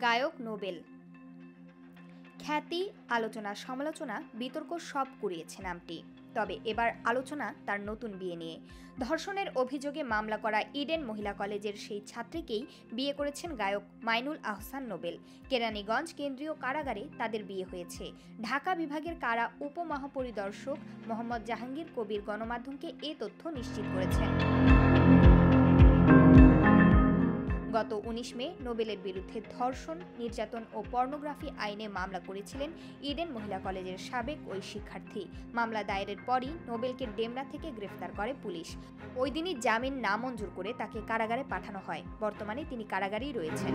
গায়ক নোবেল। খ্যাতি, আলোচনা, সমালোচনা, বিতর্ক সব কুড়িয়েছে নামটি। তবে এবার আলোচনা তার নতুন বিয়ে নিয়ে। ধর্ষণের অভিযোগে মামলা করা ইডেন মহিলা কলেজের সেই ছাত্রীকেই বিয়ে করেছেন গায়ক মাইনুল আহসান নোবেল। কেরানীগঞ্জ কেন্দ্রীয় কারাগারে তাদের বিয়ে হয়েছে। ঢাকা বিভাগের কারা উপমহাপরিদর্শক মোহাম্মদ জাহাঙ্গীর কবির গণমাধ্যমকে এ তথ্য নিশ্চিত করেছেন। গত ১৯ মে নোবেলের বিরুদ্ধে ধর্ষণ, নির্যাতন ও পর্নোগ্রাফি আইনে মামলা করেছিলেন ইডেন মহিলা কলেজের সাবেক ওই শিক্ষার্থী। মামলা দায়েরের পরই নোবেলকে ডেমরা থেকে গ্রেফতার করে পুলিশ। ওই দিনই জামিন নামঞ্জুর করে তাকে কারাগারে পাঠানো হয়। বর্তমানে তিনি কারাগারেই রয়েছেন।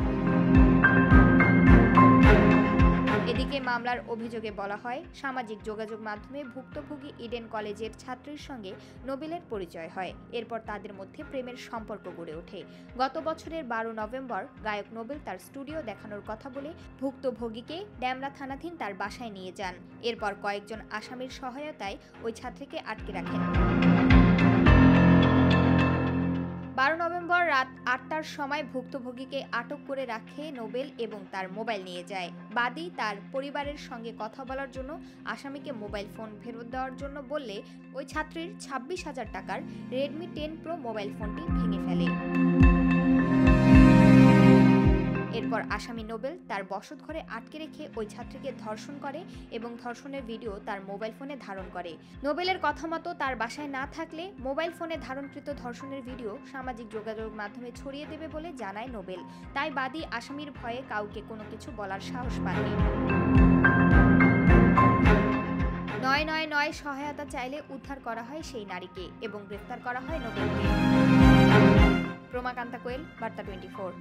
এদিকে মামলার অভিযোগে বলা হয়, সামাজিক যোগাযোগ মাধ্যমে ভুক্তভোগী ইডেন কলেজের ছাত্রীর সঙ্গে নোবেলের পরিচয় হয়। এরপর তাদের মধ্যে প্রেমের সম্পর্ক গড়ে ওঠে। গত বছরের ১২ নভেম্বর গায়ক নোবেল তার স্টুডিও দেখানোর কথা বলে ভুক্তভোগীকে ডেমরা থানাধীন তার বাসায় নিয়ে যান। এরপর কয়েকজন আসামির সহায়তায় ওই ছাত্রীকে আটকে রাখেন। ১২ নভেম্বর রাত ৮টার সময় ভুক্তভোগীকে আটক করে রাখে নোবেল এবং তার মোবাইল নিয়ে যায়। বাদী তার পরিবারের সঙ্গে কথা বলার জন্য আসামিকে মোবাইল ফোন ফেরত দেওয়ার জন্য বললে ওই ছাত্রীর ২৬,০০০ টাকার রেডমি 10 প্রো মোবাইল ফোনটি ভেঙে ফেলে। এরপর আসামি নোবেল তার বসতঘরে আটকে রেখে ওই ছাত্রীকে ধর্ষণ করে এবং ধর্ষণের ভিডিও তার মোবাইল ফোনে ধারণ করে। নোবেলের কথা মতো তার বাসায় না থাকলে মোবাইল ফোনে ধারণকৃত ধর্ষণের ভিডিও সামাজিক যোগাযোগ মাধ্যমে ছড়িয়ে দেবে বলে জানায় নোবেল। তাই বাদী আসামির ভয়ে কাউকে কোনো কিছু বলার সাহস পাননি। ৯৯৯ সহায়তা চাইলে উদ্ধার করা হয় সেই নারীকে এবং গ্রেফতার করা হয় নোবেলকে। প্রমাকান্তা কোয়েল, বার্তা 24।